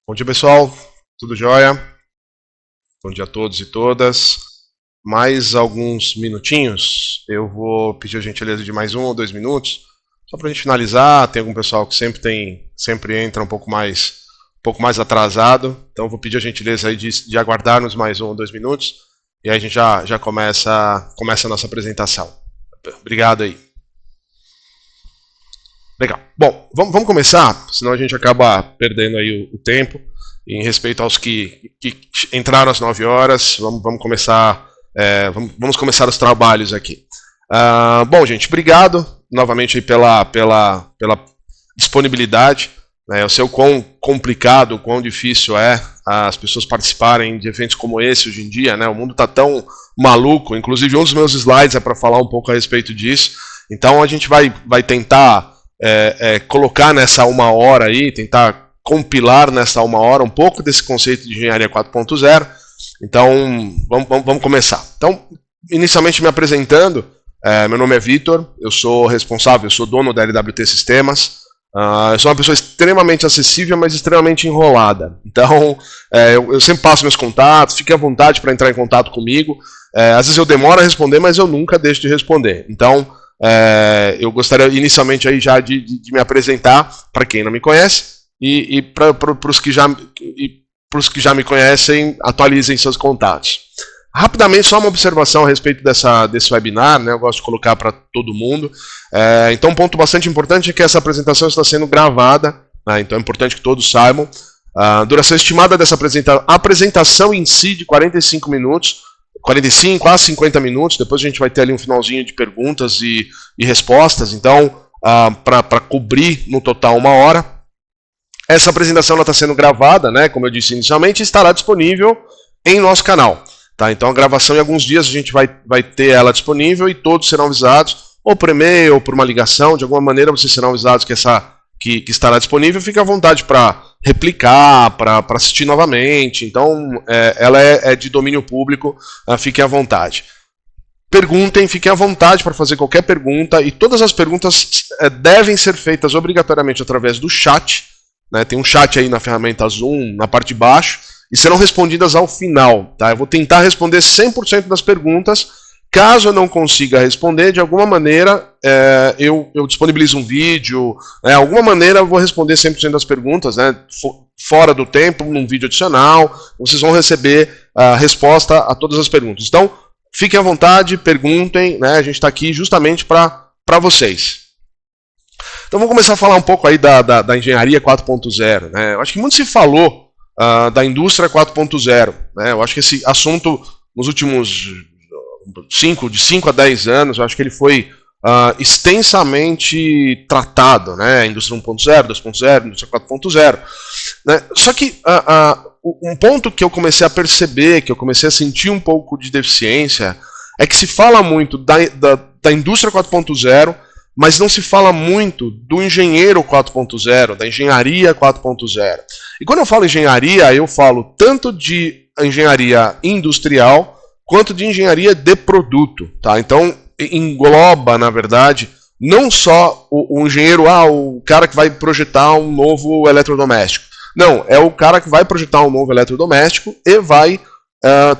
Bom dia, pessoal. Tudo jóia? Bom dia a todos e todas. Mais alguns minutinhos. Eu vou pedir a gentileza de mais 1 ou 2 minutos, só para a gente finalizar. Tem algum pessoal que sempre entra um pouco mais atrasado. Então, eu vou pedir a gentileza aí de aguardarmos mais 1 ou 2 minutos e aí a gente já começa a nossa apresentação. Obrigado aí. Legal. Bom, vamos começar, senão a gente acaba perdendo aí o tempo. Em respeito aos que entraram às 9 horas, vamos começar os trabalhos aqui. Bom, gente, obrigado novamente aí pela disponibilidade. Eu sei o quão complicado, o quão difícil é as pessoas participarem de eventos como esse hoje em dia, né? O mundo está tão maluco. Inclusive, um dos meus slides é para falar um pouco a respeito disso. Então, a gente vai tentar colocar nessa 1 hora aí, tentar compilar nessa 1 hora um pouco desse conceito de engenharia 4.0. Então, vamos começar. Então, inicialmente me apresentando, meu nome é Vitor, eu sou dono da LWT Sistemas. Eu sou uma pessoa extremamente acessível, mas extremamente enrolada. Então, eu sempre passo meus contatos, fique à vontade para entrar em contato comigo. Às vezes eu demoro a responder, mas eu nunca deixo de responder. Então, eu gostaria inicialmente aí já de me apresentar para quem não me conhece e para os que já me conhecem, atualizem seus contatos. Rapidamente, só uma observação a respeito desse webinar, né? Eu gosto de colocar para todo mundo. Então, um ponto bastante importante é que essa apresentação está sendo gravada, né? Então é importante que todos saibam. A duração estimada dessa apresentação em si de 45 minutos, 45 a 50 minutos, depois a gente vai ter ali um finalzinho de perguntas e respostas, então, para cobrir no total 1 hora. Essa apresentação está sendo gravada, né, como eu disse inicialmente, estará disponível em nosso canal. Tá? Então a gravação em alguns dias a gente vai ter ela disponível e todos serão avisados, ou por e-mail, ou por uma ligação, de alguma maneira vocês serão avisados que estará disponível. Fique à vontade para replicar, para assistir novamente. Então, ela é de domínio público, fiquem à vontade. Perguntem, fiquem à vontade para fazer qualquer pergunta, e todas as perguntas devem ser feitas obrigatoriamente através do chat, né? Tem um chat aí na ferramenta Zoom, na parte de baixo, e serão respondidas ao final. Tá? Eu vou tentar responder 100% das perguntas. Caso eu não consiga responder, de alguma maneira, eu disponibilizo um vídeo, alguma maneira eu vou responder 100% das perguntas, né, fora do tempo, num vídeo adicional, vocês vão receber a resposta a todas as perguntas. Então, fiquem à vontade, perguntem, né, a gente está aqui justamente para vocês. Então, vamos começar a falar um pouco aí da engenharia 4.0. Né? Eu acho que muito se falou da indústria 4.0. Né? Eu acho que esse assunto, nos últimos de 5 a 10 anos, eu acho que ele foi extensamente tratado, né? Indústria 1.0, 2.0, indústria 4.0. Né? Só que um ponto que eu comecei a perceber, que eu comecei a sentir um pouco de deficiência, é que se fala muito da indústria 4.0, mas não se fala muito do engenheiro 4.0, da engenharia 4.0. E quando eu falo engenharia, eu falo tanto de engenharia industrial, quanto de engenharia de produto. Tá? Então, engloba, na verdade, não só o engenheiro, o cara que vai projetar um novo eletrodoméstico. Não, é o cara que vai projetar um novo eletrodoméstico e vai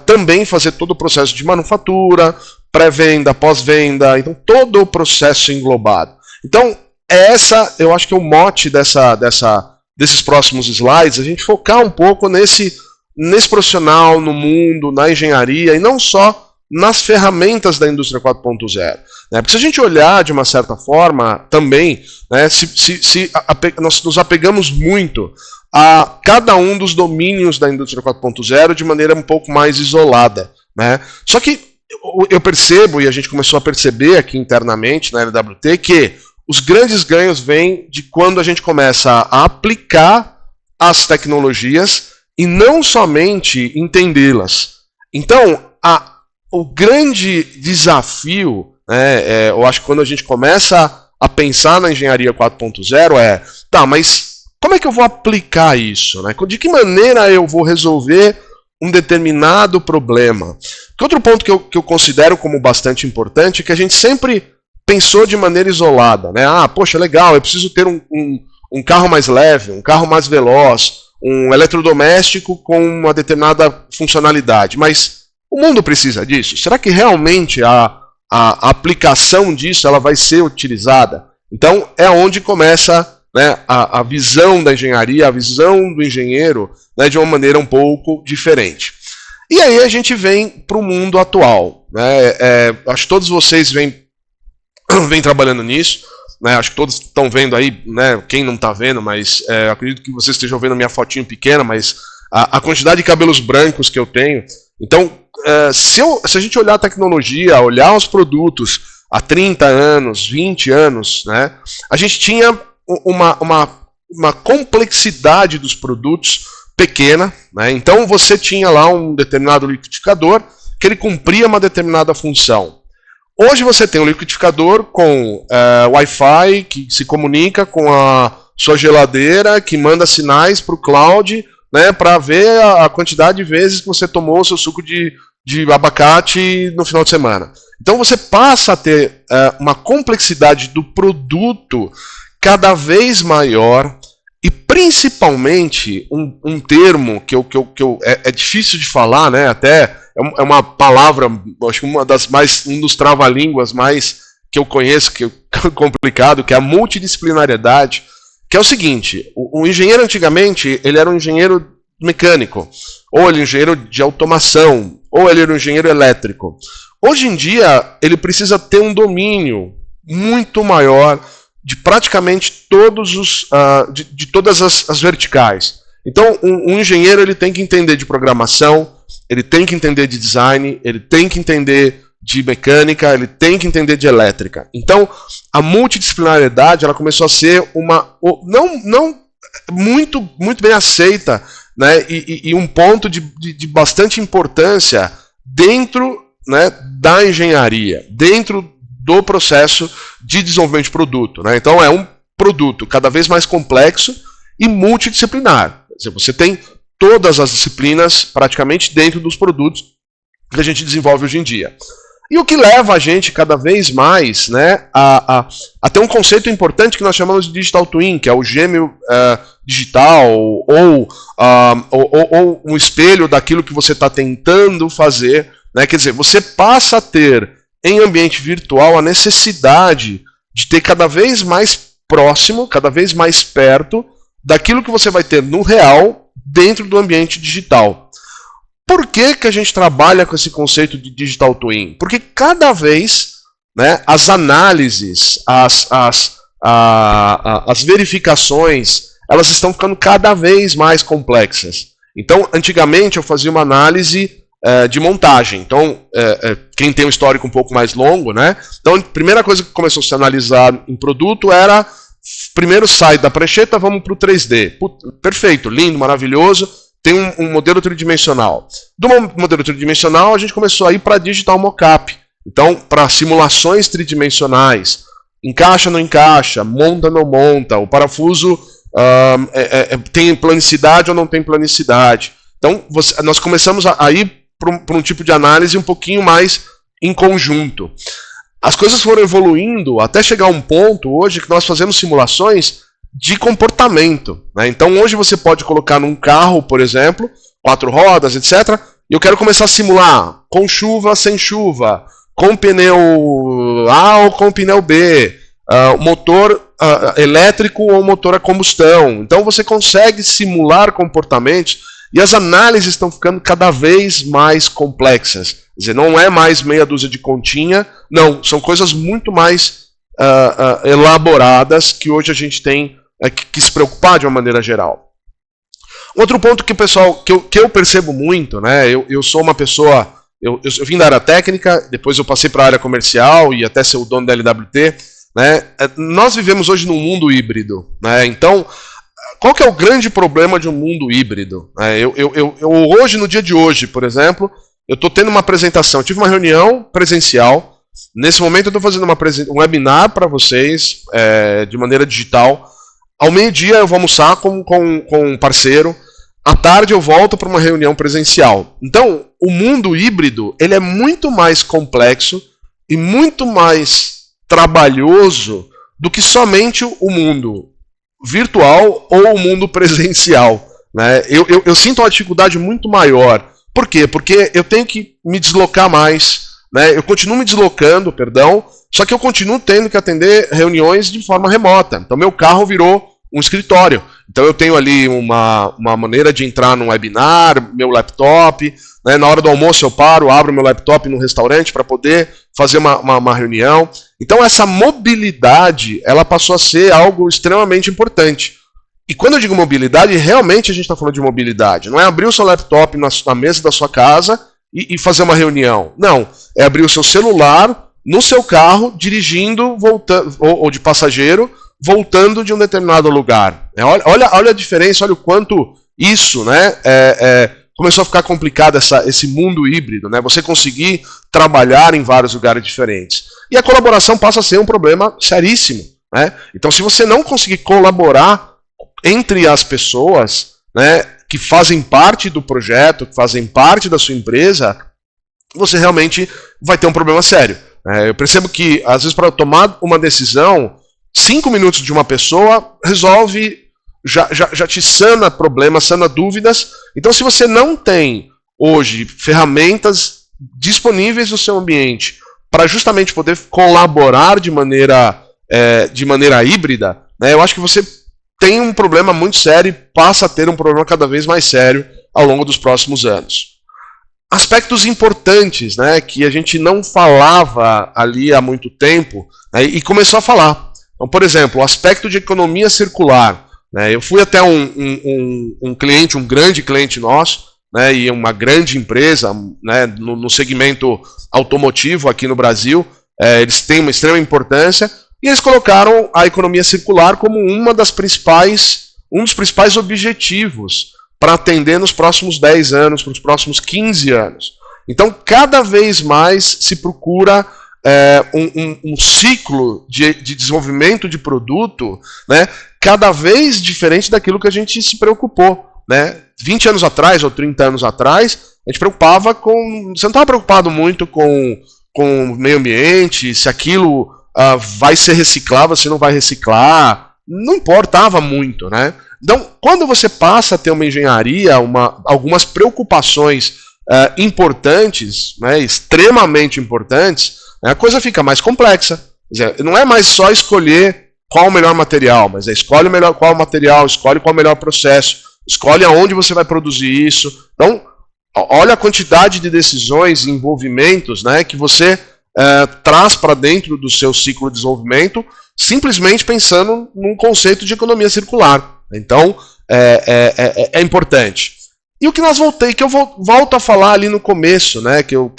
também fazer todo o processo de manufatura, pré-venda, pós-venda, então todo o processo englobado. Então, eu acho que é o mote desses próximos slides, a gente focar um pouco nesse profissional, no mundo, na engenharia, e não só nas ferramentas da indústria 4.0. Né? Porque se a gente olhar de uma certa forma, também, né, nós nos apegamos muito a cada um dos domínios da indústria 4.0 de maneira um pouco mais isolada. Né? Só que eu percebo, e a gente começou a perceber aqui internamente na LWT, que os grandes ganhos vêm de quando a gente começa a aplicar as tecnologias e não somente entendê-las. Então, o grande desafio, né, eu acho que quando a gente começa a pensar na engenharia 4.0 tá, mas como é que eu vou aplicar isso? Né? De que maneira eu vou resolver um determinado problema? Outro ponto que eu considero como bastante importante é que a gente sempre pensou de maneira isolada. Né? Poxa, legal, eu preciso ter um carro mais leve, um carro mais veloz, um eletrodoméstico com uma determinada funcionalidade, mas o mundo precisa disso? Será que realmente a aplicação disso ela vai ser utilizada? Então é onde começa, né, a visão da engenharia, a visão do engenheiro, né, de uma maneira um pouco diferente. E aí a gente vem para o mundo atual. Né? Acho que todos vocês vêm trabalhando nisso. Né? Acho que todos estão vendo aí, né? Quem não está vendo, mas acredito que vocês estejam vendo a minha fotinho pequena, mas a quantidade de cabelos brancos que eu tenho. Então, se a gente olhar a tecnologia, olhar os produtos há 30 anos, 20 anos, né? A gente tinha uma complexidade dos produtos pequena, né? Então você tinha lá um determinado liquidificador que ele cumpria uma determinada função. Hoje você tem um liquidificador com Wi-Fi que se comunica com a sua geladeira, que manda sinais para o cloud, né, para ver a quantidade de vezes que você tomou o seu suco de abacate no final de semana. Então você passa a ter uma complexidade do produto cada vez maior. E principalmente um termo que é difícil de falar, né? Até é uma palavra, acho que um dos trava-línguas mais que eu conheço, que é complicado, que é a multidisciplinariedade, que é o seguinte: o engenheiro antigamente ele era um engenheiro mecânico, ou ele era um engenheiro de automação, ou ele era um engenheiro elétrico. Hoje em dia ele precisa ter um domínio muito maior de praticamente todos de todas as verticais. Então, um engenheiro ele tem que entender de programação, ele tem que entender de design, ele tem que entender de mecânica, ele tem que entender de elétrica. Então, a multidisciplinariedade ela começou a ser não muito bem aceita, né, e um ponto de bastante importância dentro, né, da engenharia, dentro do processo de desenvolvimento de produto. Né? Então é um produto cada vez mais complexo e multidisciplinar. Quer dizer, você tem todas as disciplinas praticamente dentro dos produtos que a gente desenvolve hoje em dia. E o que leva a gente cada vez mais, né, a ter um conceito importante que nós chamamos de Digital Twin, que é o gêmeo digital ou um espelho daquilo que você está tentando fazer. Né? Quer dizer, você passa a ter em ambiente virtual a necessidade de ter cada vez mais próximo, cada vez mais perto daquilo que você vai ter no real dentro do ambiente digital. Por que a gente trabalha com esse conceito de Digital Twin? Porque cada vez, né, as análises, as verificações, elas estão ficando cada vez mais complexas. Então, antigamente eu fazia uma análise de montagem. Então, quem tem um histórico um pouco mais longo, né? Então, a primeira coisa que começou a se analisar em produto era, primeiro sai da prancheta, vamos para o 3D. Perfeito, lindo, maravilhoso, tem um modelo tridimensional. Do modelo tridimensional, a gente começou a ir para digital mockup. Então, para simulações tridimensionais, encaixa, não encaixa, monta, não monta, o parafuso tem planicidade ou não tem planicidade. Então, nós começamos a ir para um tipo de análise um pouquinho mais em conjunto. As coisas foram evoluindo até chegar a um ponto hoje que nós fazemos simulações de comportamento. Né? Então hoje você pode colocar num carro, por exemplo, 4 rodas, etc. E eu quero começar a simular com chuva, sem chuva, com pneu A ou com pneu B, motor elétrico ou motor a combustão. Então você consegue simular comportamentos. E as análises estão ficando cada vez mais complexas. Quer dizer, não é mais meia dúzia de continha, não, são coisas muito mais elaboradas que hoje a gente tem que se preocupar de uma maneira geral. Outro ponto que, pessoal, que eu percebo muito, né, eu sou uma pessoa, eu vim da área técnica, depois eu passei para a área comercial e até ser o dono da LWT. Né, nós vivemos hoje num mundo híbrido. Né, então, qual que é o grande problema de um mundo híbrido? Hoje, no dia de hoje, por exemplo, eu estou tendo uma apresentação, eu tive uma reunião presencial, nesse momento eu estou fazendo um webinar para vocês, de maneira digital. Ao meio-dia eu vou almoçar com um parceiro, à tarde eu volto para uma reunião presencial. Então, o mundo híbrido ele é muito mais complexo e muito mais trabalhoso do que somente o mundo virtual ou o mundo presencial. né? Eu sinto uma dificuldade muito maior. Por quê? Porque eu tenho que me deslocar mais, né? Eu continuo me deslocando, perdão, só que eu continuo tendo que atender reuniões de forma remota. Então meu carro virou um escritório. Então eu tenho ali uma maneira de entrar num webinar, meu laptop, né? Na hora do almoço eu paro, abro meu laptop no restaurante para poder fazer uma reunião. Então essa mobilidade, ela passou a ser algo extremamente importante. E quando eu digo mobilidade, realmente a gente está falando de mobilidade. Não é abrir o seu laptop na mesa da sua casa e fazer uma reunião. Não, é abrir o seu celular no seu carro, dirigindo, voltando, ou de passageiro, voltando de um determinado lugar. Olha a diferença, olha o quanto isso, né, começou a ficar complicado, esse mundo híbrido, né, você conseguir trabalhar em vários lugares diferentes. E a colaboração passa a ser um problema seríssimo, né? Então, se você não conseguir colaborar entre as pessoas, né, que fazem parte do projeto, que fazem parte da sua empresa, você realmente vai ter um problema sério. Eu percebo que, às vezes, para tomar uma decisão, 5 minutos de uma pessoa resolve, já te sana problemas, sana dúvidas. Então, se você não tem, hoje, ferramentas disponíveis no seu ambiente para justamente poder colaborar de maneira híbrida, né, eu acho que você tem um problema muito sério e passa a ter um problema cada vez mais sério ao longo dos próximos anos. Aspectos importantes, né, que a gente não falava ali há muito tempo, né, e começou a falar. Então, por exemplo, o aspecto de economia circular. Né, eu fui até um cliente, um grande cliente nosso, né, e uma grande empresa, né, no segmento automotivo aqui no Brasil, eles têm uma extrema importância, e eles colocaram a economia circular como um dos principais objetivos para atender nos próximos 10 anos, para os próximos 15 anos. Então, cada vez mais se procura um ciclo de desenvolvimento de produto, né, cada vez diferente daquilo que a gente se preocupou. Né? 20 anos atrás ou 30 anos atrás, a gente preocupava com... Você não estava preocupado muito com o meio ambiente, se aquilo vai ser reciclável, se não vai reciclar. Não importava muito, né? Então, quando você passa a ter uma engenharia, algumas preocupações importantes, né, extremamente importantes, a coisa fica mais complexa. Quer dizer, não é mais só escolher qual o melhor material, mas escolhe qual o material, escolhe qual o melhor processo, escolhe aonde você vai produzir isso. Então, olha a quantidade de decisões e envolvimentos, né, que você traz para dentro do seu ciclo de desenvolvimento, simplesmente pensando num conceito de economia circular. Então, é importante. E o que eu volto a falar ali no começo, né, eu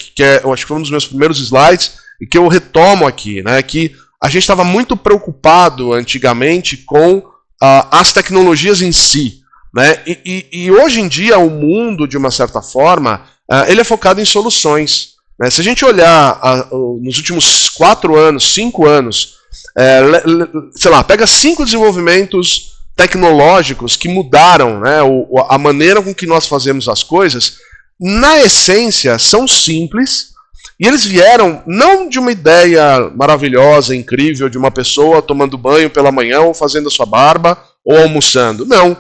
acho que foi um dos meus primeiros slides, e que eu retomo aqui, né, que a gente estava muito preocupado antigamente com as tecnologias em si. Né, e hoje em dia o mundo, de uma certa forma, ele é focado em soluções. Né? Se a gente olhar nos últimos 4 anos, 5 anos, sei lá, pega 5 desenvolvimentos tecnológicos que mudaram, né, a maneira com que nós fazemos as coisas, na essência, são simples, e eles vieram não de uma ideia maravilhosa, incrível, de uma pessoa tomando banho pela manhã, ou fazendo a sua barba, ou almoçando. Não.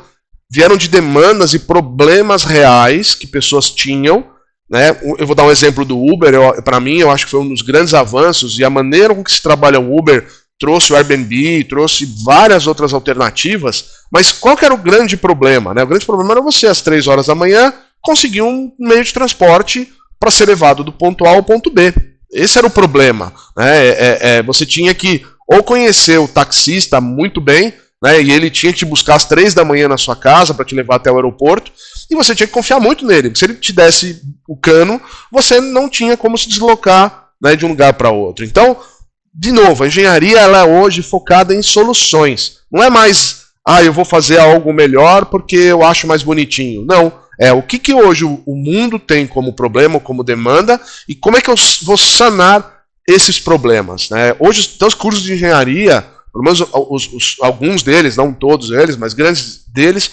Vieram de demandas e problemas reais que pessoas tinham. Né? Eu vou dar um exemplo do Uber. Para mim, eu acho que foi um dos grandes avanços, e a maneira com que se trabalha o Uber trouxe o Airbnb, trouxe várias outras alternativas, mas qual que era o grande problema? Né? O grande problema era você, às 3 horas da manhã, conseguir um meio de transporte para ser levado do ponto A ao ponto B. Esse era o problema. Né? Você tinha que ou conhecer o taxista muito bem, né, e ele tinha que te buscar às 3 da manhã na sua casa para te levar até o aeroporto, e você tinha que confiar muito nele. Se ele te desse o cano, você não tinha como se deslocar, né, de um lugar para outro. Então, de novo, a engenharia ela é hoje focada em soluções. Não é mais, eu vou fazer algo melhor porque eu acho mais bonitinho. Não. O que hoje o mundo tem como problema, como demanda, e como é que eu vou sanar esses problemas. Né? Hoje, os cursos de engenharia, pelo menos alguns deles, não todos eles, mas grandes deles,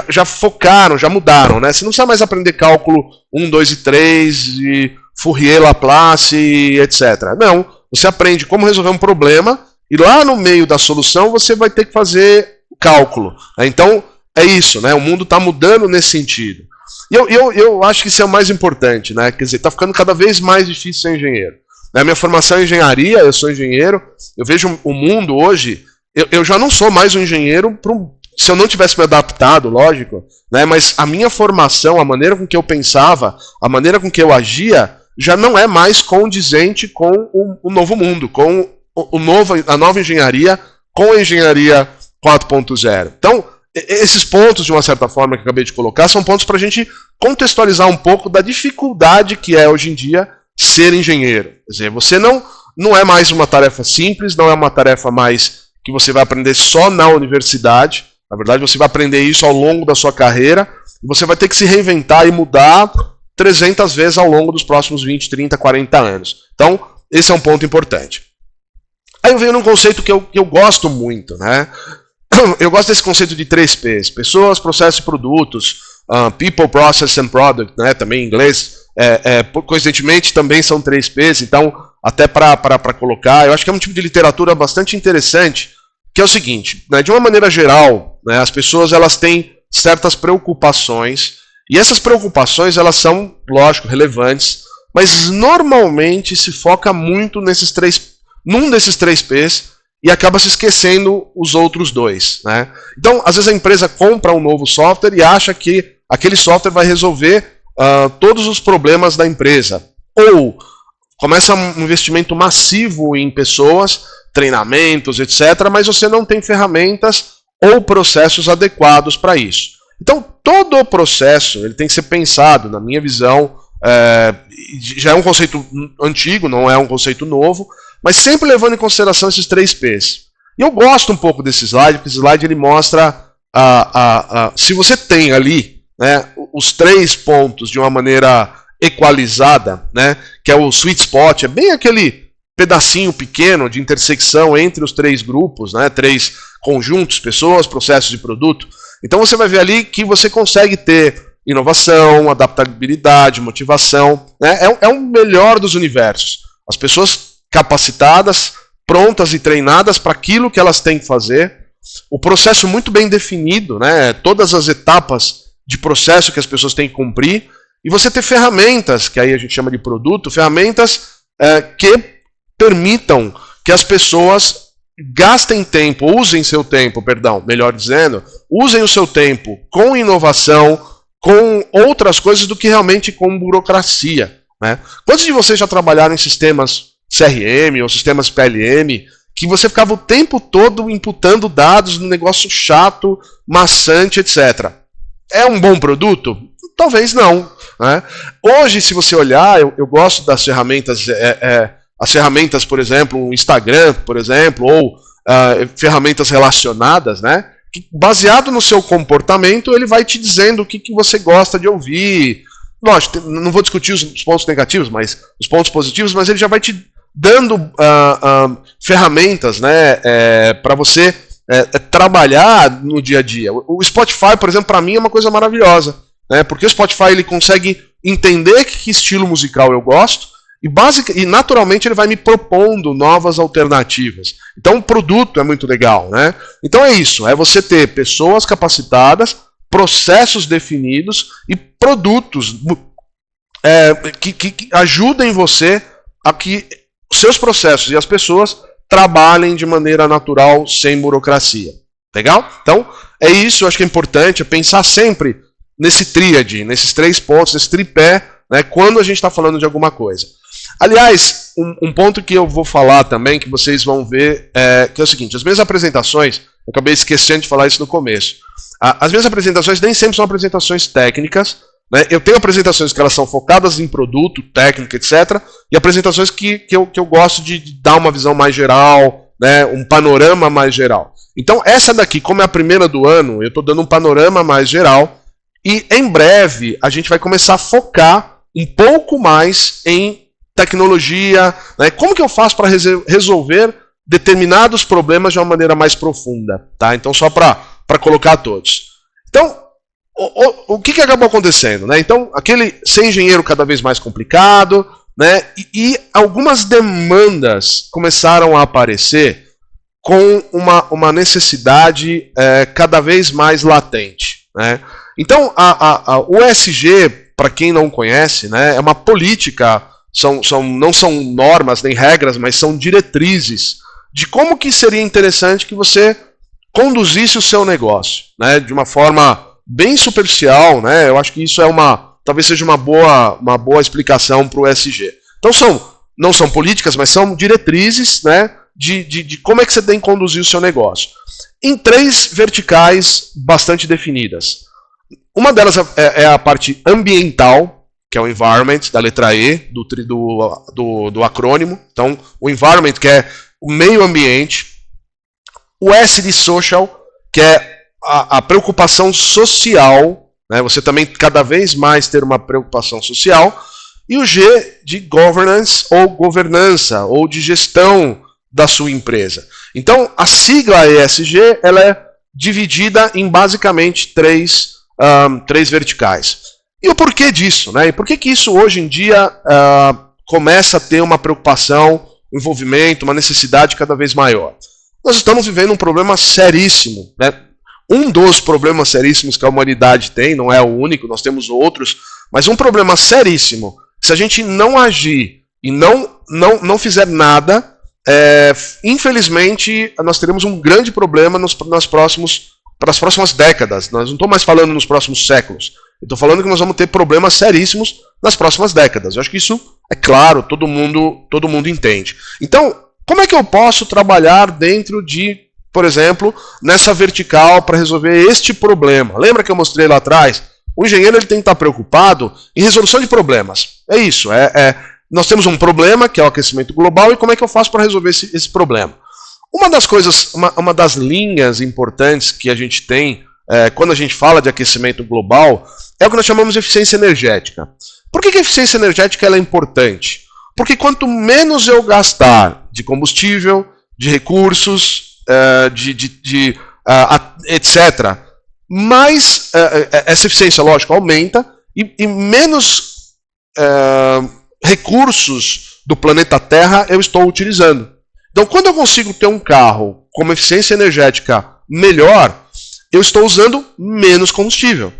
já focaram, já mudaram. Né? Você não precisa mais aprender cálculo 1, 2 e 3, e Fourier, Laplace, etc. Não, você aprende como resolver um problema, e lá no meio da solução você vai ter que fazer cálculo. Então, é isso, né? O mundo está mudando nesse sentido. E eu acho que isso é o mais importante, né? Quer dizer, está ficando cada vez mais difícil ser engenheiro. A minha formação é engenharia, eu sou engenheiro, eu vejo o mundo hoje, eu já não sou mais um engenheiro, se eu não tivesse me adaptado, lógico, né? Mas a minha formação, a maneira com que eu pensava, a maneira com que eu agia, já não é mais condizente com o novo mundo, com a nova engenharia, com a engenharia 4.0. Então, esses pontos, de uma certa forma, que eu acabei de colocar, são pontos para a gente contextualizar um pouco da dificuldade que é hoje em dia ser engenheiro. Quer dizer, você não é mais uma tarefa simples, não é uma tarefa mais que você vai aprender só na universidade. Na verdade, você vai aprender isso ao longo da sua carreira, e você vai ter que se reinventar e mudar 300 vezes ao longo dos próximos 20, 30, 40 anos. Então, esse é um ponto importante. Aí eu venho num conceito que eu gosto muito, né? Eu gosto desse conceito de 3Ps: pessoas, processos e produtos, people, process and product, né? Também em inglês, coincidentemente também são 3Ps, então até para colocar, eu acho que é um tipo de literatura bastante interessante, que é o seguinte, né? De uma maneira geral, né, as pessoas elas têm certas preocupações, e essas preocupações elas são, lógico, relevantes, mas normalmente se foca muito num desses 3Ps, e acaba se esquecendo os outros dois, né? Então, às vezes a empresa compra um novo software e acha que aquele software vai resolver todos os problemas da empresa. Ou começa um investimento massivo em pessoas, treinamentos, etc., mas você não tem ferramentas ou processos adequados para isso. Então, todo o processo ele tem que ser pensado, na minha visão, já é um conceito antigo, não é um conceito novo, mas sempre levando em consideração esses 3Ps. E eu gosto um pouco desse slide, porque esse slide ele mostra, se você tem ali, né, os 3 pontos de uma maneira equalizada, né, que é o sweet spot, é bem aquele pedacinho pequeno de intersecção entre os 3 grupos, né, 3 conjuntos, pessoas, processos e produto. Então você vai ver ali que você consegue ter inovação, adaptabilidade, motivação, né, é o melhor dos universos. As pessoas capacitadas, prontas e treinadas para aquilo que elas têm que fazer, o processo muito bem definido, né? Todas as etapas de processo que as pessoas têm que cumprir, e você ter ferramentas, que aí a gente chama de produto, ferramentas que permitam que as pessoas gastem tempo, usem seu tempo, melhor dizendo, usem o seu tempo com inovação, com outras coisas do que realmente com burocracia, né? Quantos de vocês já trabalharam em sistemas CRM ou sistemas PLM, que você ficava o tempo todo imputando dados num negócio chato, maçante, etc. É um bom produto? Talvez não, né? Hoje, se você olhar, eu gosto das ferramentas, as ferramentas, por exemplo, o Instagram, por exemplo, ou ferramentas relacionadas, né? Que, baseado no seu comportamento, ele vai te dizendo o que você gosta de ouvir. Lógico, não vou discutir os pontos negativos, mas os pontos positivos, mas ele já vai te dando ferramentas, né, para você trabalhar no dia a dia. O Spotify, por exemplo, para mim é uma coisa maravilhosa, né, porque o Spotify ele consegue entender que estilo musical eu gosto e naturalmente ele vai me propondo novas alternativas. Então o produto é muito legal, né? Então é isso, é você ter pessoas capacitadas, processos definidos e produtos que ajudem você a que seus processos e as pessoas trabalhem de maneira natural, sem burocracia. Legal? Então, é isso, eu acho que é importante pensar sempre nesse tríade, nesses 3 pontos, nesse tripé, né, quando a gente está falando de alguma coisa. Aliás, um ponto que eu vou falar também, que vocês vão ver, que é o seguinte: as minhas apresentações, eu acabei esquecendo de falar isso no começo, as minhas apresentações nem sempre são apresentações técnicas, né? Eu tenho apresentações que elas são focadas em produto, técnica, etc. E apresentações que eu gosto de dar uma visão mais geral, né? Um panorama mais geral. Então essa daqui, como é a primeira do ano, eu estou dando um panorama mais geral. E em breve a gente vai começar a focar um pouco mais em tecnologia, né? Como que eu faço para resolver determinados problemas de uma maneira mais profunda, tá? Então só para colocar todos. Então, o que acabou acontecendo, né? Então, ser engenheiro cada vez mais complicado, né? E algumas demandas começaram a aparecer com uma necessidade cada vez mais latente. Né? Então, o ESG, para quem não conhece, né, é uma política, não são normas nem regras, mas são diretrizes de como que seria interessante que você conduzisse o seu negócio, né, de uma forma bem superficial. Né, eu acho que isso talvez seja uma boa explicação para o ESG. Então, não são políticas, mas são diretrizes, né, de como é que você tem que conduzir o seu negócio. Em 3 verticais bastante definidas. Uma delas é a parte ambiental, que é o environment, da letra E, do acrônimo. Então, o environment, que é o meio ambiente. O S de social, que é a preocupação social. Né? Você também cada vez mais ter uma preocupação social. E o G de governance, ou governança, ou de gestão da sua empresa. Então, a sigla ESG ela é dividida em basicamente 3 verticais. E o porquê disso? Né? E por que isso hoje em dia começa a ter uma preocupação, um envolvimento, uma necessidade cada vez maior? Nós estamos vivendo um problema seríssimo. Né? Um dos problemas seríssimos que a humanidade tem, não é o único, nós temos outros, mas um problema seríssimo. Se a gente não agir e não fizer nada, infelizmente nós teremos um grande problema para as próximas décadas. Nós não estou mais falando nos próximos séculos. Eu estou falando que nós vamos ter problemas seríssimos nas próximas décadas. Eu acho que isso é claro, todo mundo entende. Então, como é que eu posso trabalhar dentro de, por exemplo, nessa vertical para resolver este problema? Lembra que eu mostrei lá atrás? O engenheiro ele tem que estar preocupado em resolução de problemas. É isso. Nós temos um problema, que é o aquecimento global, e como é que eu faço para resolver esse problema? Uma das linhas importantes que a gente tem quando a gente fala de aquecimento global é o que nós chamamos de eficiência energética. Por que a eficiência energética ela é importante? Porque quanto menos eu gastar de combustível, de recursos, etc., mais essa eficiência, lógico, aumenta e menos recursos do planeta Terra eu estou utilizando. Então, quando eu consigo ter um carro com uma eficiência energética melhor, eu estou usando menos combustível.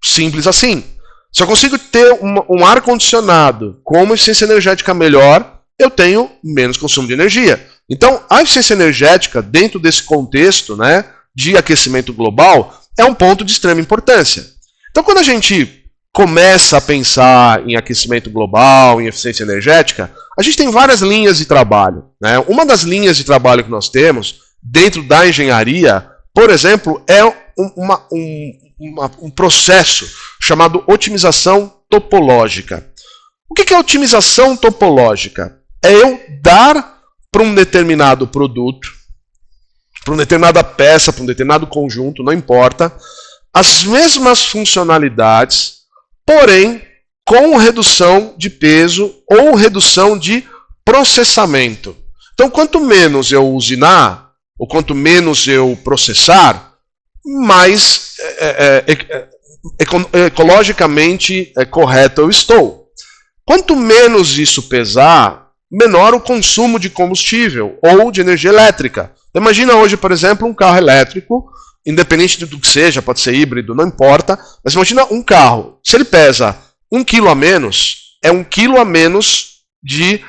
Simples assim. Se eu consigo ter um ar-condicionado com uma eficiência energética melhor, eu tenho menos consumo de energia. Então, a eficiência energética, dentro desse contexto, né, de aquecimento global, é um ponto de extrema importância. Então, quando a gente começa a pensar em aquecimento global, em eficiência energética, a gente tem várias linhas de trabalho. Né? Uma das linhas de trabalho que nós temos dentro da engenharia, por exemplo, é um processo chamado otimização topológica. O que é otimização topológica? É eu dar para um determinado produto, para uma determinada peça, para um determinado conjunto, não importa, as mesmas funcionalidades, porém com redução de peso ou redução de processamento. Então, quanto menos eu usinar, ou quanto menos eu processar, mais ecologicamente correto eu estou. Quanto menos isso pesar, menor o consumo de combustível ou de energia elétrica. Imagina hoje, por exemplo, um carro elétrico, independente do que seja, pode ser híbrido, não importa, mas imagina um carro, se ele pesa 1 quilo a menos, é 1 quilo a menos de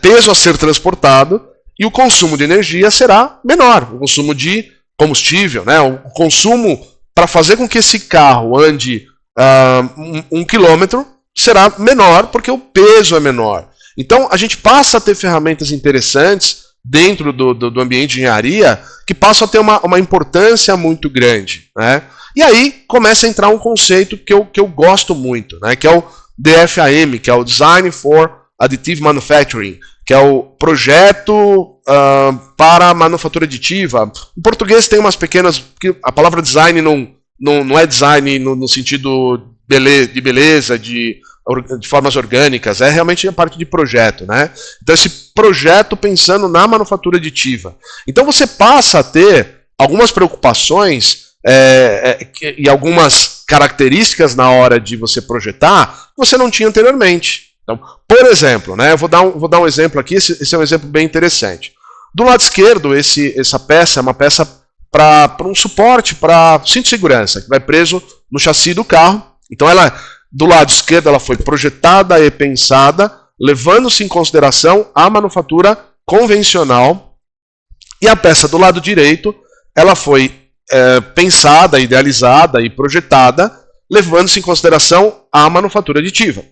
peso a ser transportado e o consumo de energia será menor, o consumo de combustível, né? O consumo para fazer com que esse carro ande 1 quilômetro será menor porque o peso é menor. Então a gente passa a ter ferramentas interessantes dentro do ambiente de engenharia que passam a ter uma importância muito grande. Né? E aí começa a entrar um conceito que eu gosto muito, né? Que é o DFAM, que é o Design for Additive Manufacturing, que é o projeto para a manufatura aditiva. Em português tem umas pequenas... Porque a palavra design não é design no sentido de beleza, de formas orgânicas, é realmente a parte de projeto. Né? Então esse projeto pensando na manufatura aditiva. Então você passa a ter algumas preocupações e algumas características na hora de você projetar que você não tinha anteriormente. Então, por exemplo, né, eu vou dar um exemplo aqui, esse é um exemplo bem interessante. Do lado esquerdo, essa peça é uma peça para um suporte para cinto de segurança, que vai preso no chassi do carro. Então, do lado esquerdo, ela foi projetada e pensada, levando-se em consideração a manufatura convencional. E a peça do lado direito, ela foi pensada, idealizada e projetada, levando-se em consideração a manufatura aditiva.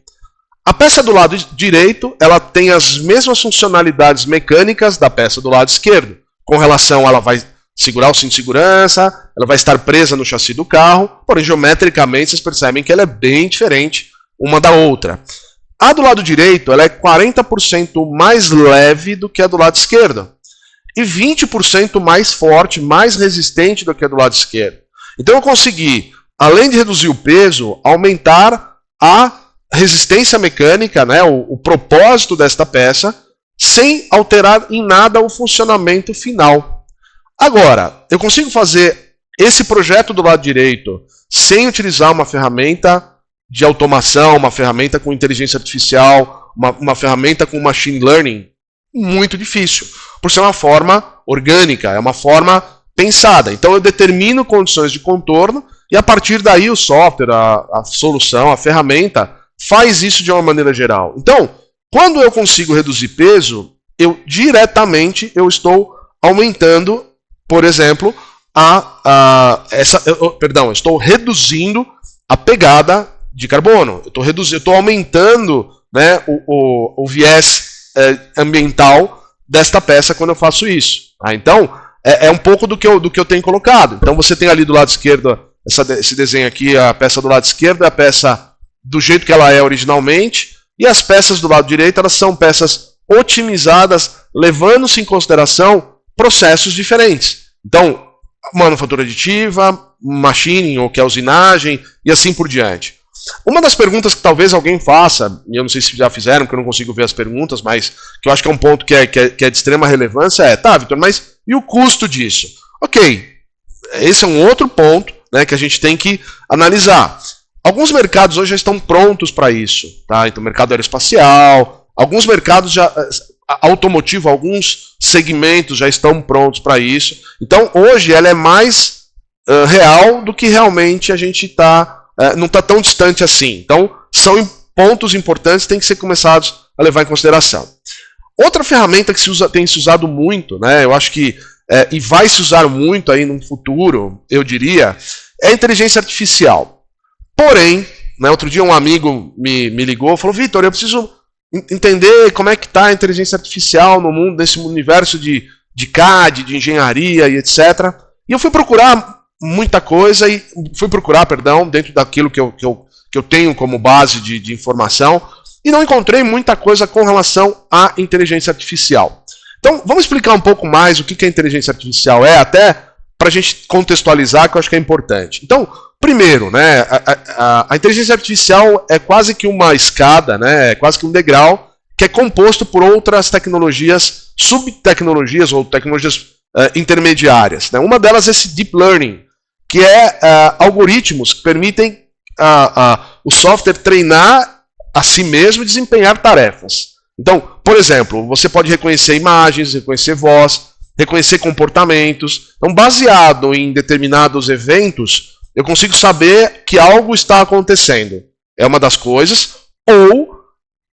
A peça do lado direito, ela tem as mesmas funcionalidades mecânicas da peça do lado esquerdo. Com relação, ela vai segurar o cinto de segurança, ela vai estar presa no chassi do carro, porém, geometricamente, vocês percebem que ela é bem diferente uma da outra. A do lado direito, ela é 40% mais leve do que a do lado esquerdo. E 20% mais forte, mais resistente do que a do lado esquerdo. Então, eu consegui, além de reduzir o peso, aumentar a resistência mecânica, né, o propósito desta peça, sem alterar em nada o funcionamento final. Agora, eu consigo fazer esse projeto do lado direito sem utilizar uma ferramenta de automação, uma ferramenta com inteligência artificial, uma ferramenta com machine learning? Muito difícil, por ser uma forma orgânica, é uma forma pensada. Então eu determino condições de contorno e a partir daí o software, a solução, a ferramenta faz isso de uma maneira geral. Então, quando eu consigo reduzir peso, eu estou aumentando, por exemplo, eu estou reduzindo a pegada de carbono. Eu estou aumentando, né, o viés ambiental desta peça quando eu faço isso. Tá? Então, é um pouco do que eu tenho colocado. Então, você tem ali do lado esquerdo, esse desenho aqui, a peça do lado esquerdo é a peça do jeito que ela é originalmente, e as peças do lado direito, elas são peças otimizadas, levando-se em consideração processos diferentes. Então, manufatura aditiva, machining, ou que é usinagem, e assim por diante. Uma das perguntas que talvez alguém faça, e eu não sei se já fizeram, porque eu não consigo ver as perguntas, mas que eu acho que é um ponto que é de extrema relevância, tá, Vitor, mas e o custo disso? Ok, esse é um outro ponto, né, que a gente tem que analisar. Alguns mercados hoje já estão prontos para isso, tá? Então, mercado aeroespacial, alguns mercados já automotivo, alguns segmentos já estão prontos para isso. Então, hoje ela é mais real do que realmente a gente não está tão distante assim. Então, são pontos importantes que têm que ser começados a levar em consideração. Outra ferramenta que tem se usado muito, né? Eu acho que e vai se usar muito aí no futuro, eu diria, é a inteligência artificial. Porém, né, outro dia um amigo me ligou e falou, Vitor, eu preciso entender como é que está a inteligência artificial no mundo, nesse universo de CAD, de engenharia e etc. E eu fui procurar muita coisa, dentro daquilo que eu tenho como base de informação, e não encontrei muita coisa com relação à inteligência artificial. Então, vamos explicar um pouco mais o que a inteligência artificial é, até para a gente contextualizar, que eu acho que é importante. Então, primeiro, né, a inteligência artificial é quase que uma escada, né, é quase que um degrau, que é composto por outras tecnologias, subtecnologias ou tecnologias intermediárias. Né? Uma delas é esse Deep Learning, que é algoritmos que permitem o software treinar a si mesmo e desempenhar tarefas. Então, por exemplo, você pode reconhecer imagens, reconhecer voz, reconhecer comportamentos. Então, baseado em determinados eventos, eu consigo saber que algo está acontecendo. É uma das coisas. Ou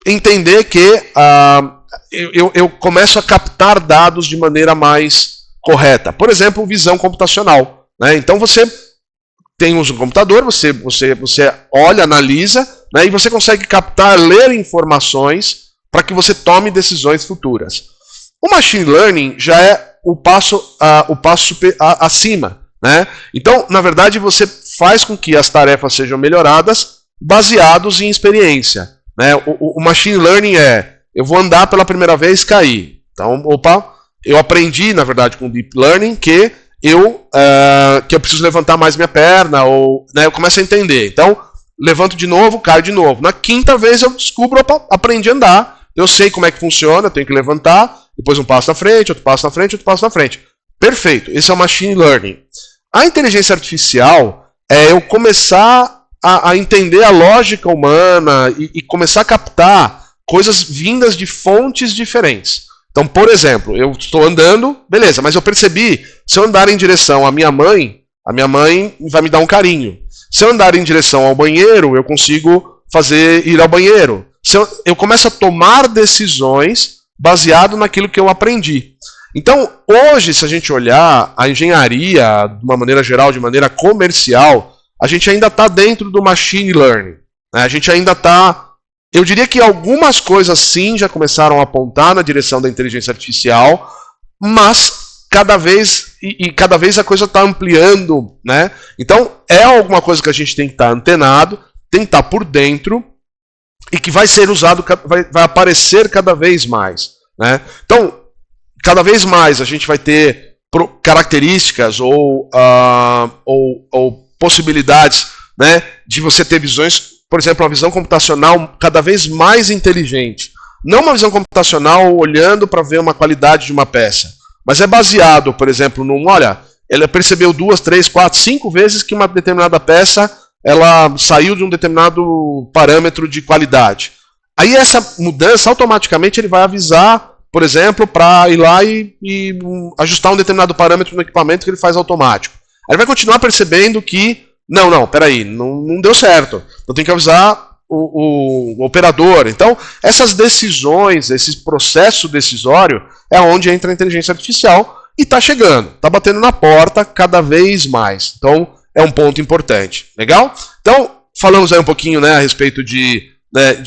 entender que eu começo a captar dados de maneira mais correta. Por exemplo, visão computacional. Né? Então, você tem um computador, você olha, analisa, né, e você consegue captar, ler informações para que você tome decisões futuras. O Machine Learning já é o passo acima. Né? Então, na verdade, você faz com que as tarefas sejam melhoradas baseados em experiência. Né? O Machine Learning eu vou andar pela primeira vez e cair. Então, eu aprendi, na verdade, com o Deep Learning que eu preciso levantar mais minha perna, ou né, eu começo a entender. Então, levanto de novo, caio de novo. Na quinta vez eu descubro, aprendi a andar, eu sei como é que funciona, eu tenho que levantar, depois um passo na frente, outro passo na frente, outro passo na frente. Perfeito, esse é o Machine Learning. A inteligência artificial é eu começar a entender a lógica humana e começar a captar coisas vindas de fontes diferentes. Então, por exemplo, eu estou andando, beleza, mas eu percebi, se eu andar em direção à minha mãe vai me dar um carinho. Se eu andar em direção ao banheiro, eu consigo ir ao banheiro. Eu começo a tomar decisões baseado naquilo que eu aprendi. Então, hoje, se a gente olhar a engenharia de uma maneira geral, de maneira comercial, a gente ainda está dentro do machine learning. Né? A gente ainda está... Eu diria que algumas coisas sim já começaram a apontar na direção da inteligência artificial, mas cada vez a coisa está ampliando. Né? Então, é alguma coisa que a gente tem que estar antenado, tem que estar por dentro e que vai ser usado, vai aparecer cada vez mais. Né? Então, cada vez mais a gente vai ter características ou possibilidades, né, de você ter visões, por exemplo, uma visão computacional cada vez mais inteligente. Não uma visão computacional olhando para ver uma qualidade de uma peça, mas é baseado, por exemplo, olha, ela percebeu 2, 3, 4, 5 vezes que uma determinada peça ela saiu de um determinado parâmetro de qualidade. Aí essa mudança, automaticamente, ele vai avisar, por exemplo, para ir lá e ajustar um determinado parâmetro no equipamento que ele faz automático. Aí ele vai continuar percebendo que, peraí, não deu certo. Então tem que avisar o operador. Então, essas decisões, esse processo decisório, é onde entra a inteligência artificial e está chegando, está batendo na porta cada vez mais. Então, é um ponto importante. Legal? Então, falamos aí um pouquinho, né, a respeito de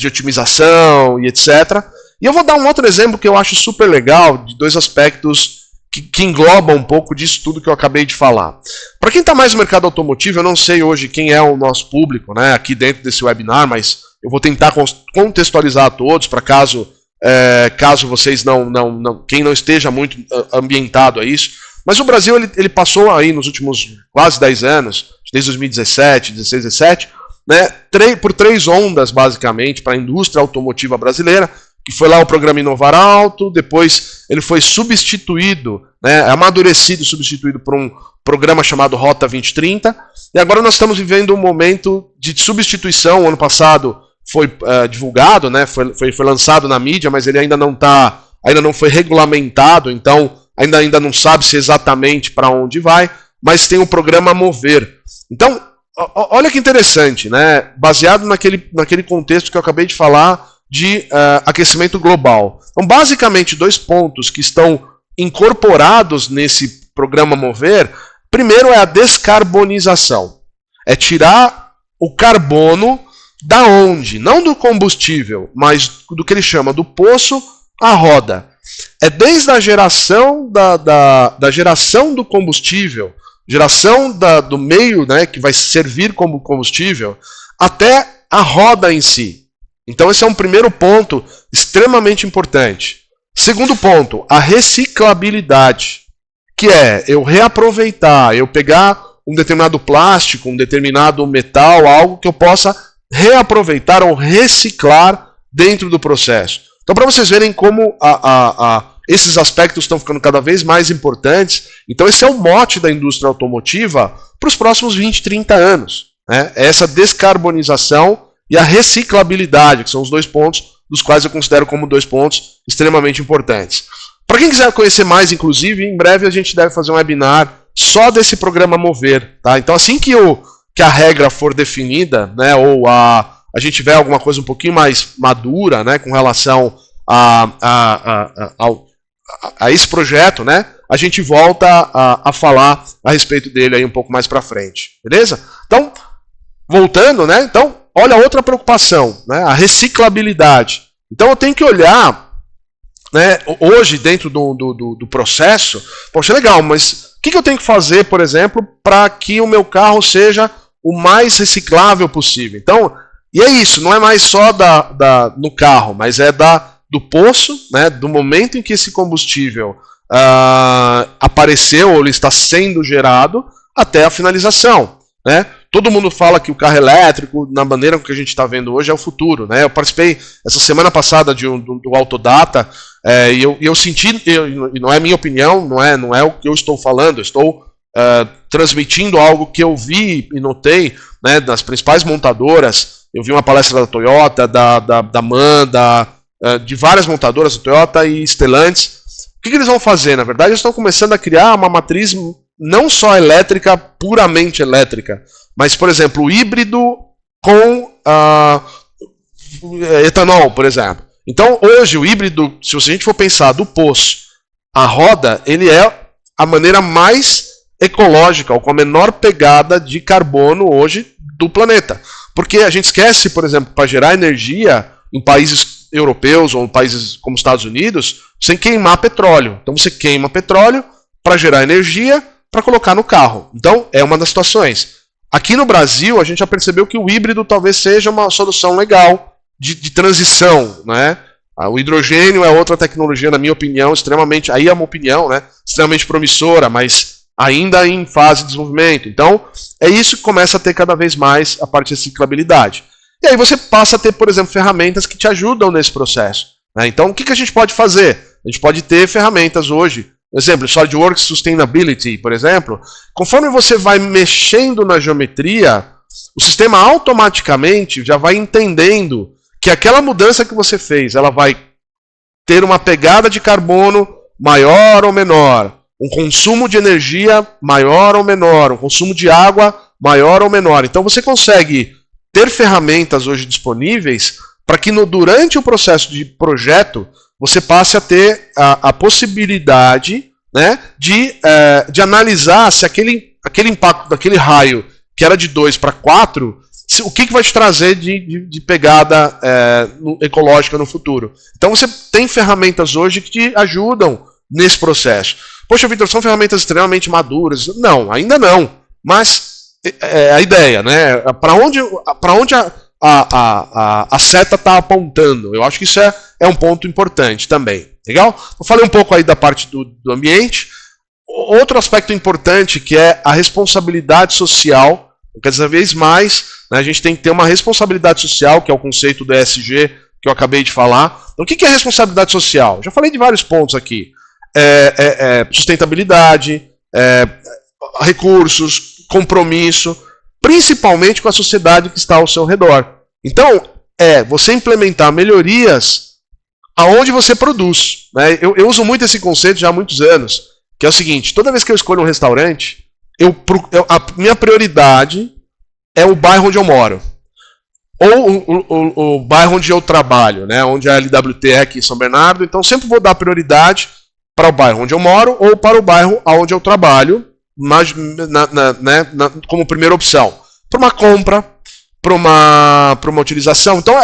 otimização e etc. E eu vou dar um outro exemplo que eu acho super legal, de dois aspectos que englobam um pouco disso tudo que eu acabei de falar. Para quem está mais no mercado automotivo, eu não sei hoje quem é o nosso público, né, aqui dentro desse webinar, mas eu vou tentar contextualizar a todos, para caso vocês quem não esteja muito ambientado a isso. Mas o Brasil ele passou aí nos últimos quase 10 anos, desde 2017, 16, 17, né, por 3 ondas, basicamente, para a indústria automotiva brasileira, que foi lá o programa Inovar Alto, depois ele foi substituído, né, amadurecido, substituído por um programa chamado Rota 2030, e agora nós estamos vivendo um momento de substituição. O ano passado foi divulgado, né, foi lançado na mídia, mas ele ainda não foi regulamentado, então ainda não sabe se exatamente para onde vai, mas tem o programa Mover. Então, olha que interessante, né, baseado naquele contexto que eu acabei de falar, de aquecimento global. Então, basicamente, 2 pontos que estão incorporados nesse programa Mover. Primeiro é a descarbonização. É tirar o carbono da onde? Não do combustível, mas do que ele chama do poço à roda. É desde a geração da geração do combustível, geração do meio, né, que vai servir como combustível, até a roda em si. Então esse é um primeiro ponto extremamente importante. Segundo ponto, a reciclabilidade, que é eu reaproveitar, eu pegar um determinado plástico, um determinado metal, algo que eu possa reaproveitar ou reciclar dentro do processo. Então, para vocês verem como esses aspectos estão ficando cada vez mais importantes, então esse é o mote da indústria automotiva para os próximos 20, 30 anos. Né? É essa descarbonização e a reciclabilidade, que são os 2 pontos dos quais eu considero como 2 pontos extremamente importantes. Para quem quiser conhecer mais, inclusive, em breve a gente deve fazer um webinar só desse programa Mover. Tá? Então, assim que a regra for definida, né, ou a gente tiver alguma coisa um pouquinho mais madura, né, com relação a esse projeto, né, a gente volta a falar a respeito dele aí um pouco mais para frente. Beleza? Então, voltando, né, então, olha outra preocupação, né, a reciclabilidade. Então eu tenho que olhar, né, hoje dentro do processo, poxa, legal, mas o que eu tenho que fazer, por exemplo, para que o meu carro seja o mais reciclável possível? Então, e é isso, não é mais só no carro, mas é do poço, né, do momento em que esse combustível apareceu ou ele está sendo gerado até a finalização, né? Todo mundo fala que o carro elétrico, na maneira que a gente está vendo hoje, é o futuro. Né? Eu participei essa semana passada do Autodata e eu senti, e não é minha opinião, não é o que eu estou falando, eu estou transmitindo algo que eu vi e notei, né, das principais montadoras. Eu vi uma palestra da Toyota, da MAN, de várias montadoras, da Toyota e Stellantis, que eles vão fazer? Na verdade, eles estão começando a criar uma matriz não só elétrica, puramente elétrica, mas, por exemplo, o híbrido com etanol, por exemplo. Então, hoje, o híbrido, se a gente for pensar do poço à roda, ele é a maneira mais ecológica, ou com a menor pegada de carbono hoje do planeta. Porque a gente esquece, por exemplo, para gerar energia em países europeus ou em países como Estados Unidos, sem queimar petróleo. Então você queima petróleo para gerar energia para colocar no carro. Então é uma das situações. Aqui no Brasil a gente já percebeu que o híbrido talvez seja uma solução legal de transição, né? O hidrogênio é outra tecnologia, na minha opinião, extremamente, aí é uma opinião, né? Extremamente promissora, mas ainda em fase de desenvolvimento. Então é isso que começa a ter cada vez mais a parte de reciclabilidade. E aí você passa a ter, por exemplo, ferramentas que te ajudam nesse processo, né? Então, o que a gente pode fazer? A gente pode ter ferramentas hoje, por exemplo, SolidWorks Sustainability, por exemplo. Conforme você vai mexendo na geometria, o sistema automaticamente já vai entendendo que aquela mudança que você fez, ela vai ter uma pegada de carbono maior ou menor, um consumo de energia maior ou menor, um consumo de água maior ou menor. Então, você consegue ter ferramentas hoje disponíveis para que durante o processo de projeto você passe a ter a possibilidade, né, de analisar se aquele impacto daquele raio que era de 2 para 4, o que vai te trazer de pegada ecológica no futuro. Então você tem ferramentas hoje que te ajudam nesse processo. Poxa, Vitor, são ferramentas extremamente maduras? Não, ainda não. Mas a ideia, né? Para onde a seta está apontando? Eu acho que isso é um ponto importante também. Legal? Eu falei um pouco aí da parte do ambiente. Outro aspecto importante que é a responsabilidade social. Cada vez mais, né, a gente tem que ter uma responsabilidade social, que é o conceito do ESG que eu acabei de falar. Então, o que é responsabilidade social? Já falei de vários pontos aqui. Sustentabilidade, recursos, compromisso, principalmente com a sociedade que está ao seu redor. Então, você implementar melhorias aonde você produz, né? Eu uso muito esse conceito já há muitos anos, que é o seguinte: toda vez que eu escolho um restaurante, a minha prioridade é o bairro onde eu moro. Ou o bairro onde eu trabalho, né? Onde é a LWT é aqui em São Bernardo. Então, sempre vou dar prioridade para o bairro onde eu moro ou para o bairro onde eu trabalho, como primeira opção. Para uma compra, para uma utilização. Então,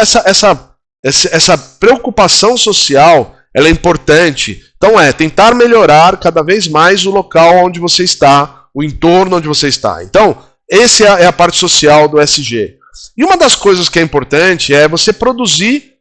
essa preocupação social ela é importante. Então, tentar melhorar cada vez mais o local onde você está, o entorno onde você está. Então, essa é a parte social do ESG. E uma das coisas que é importante é você produzir.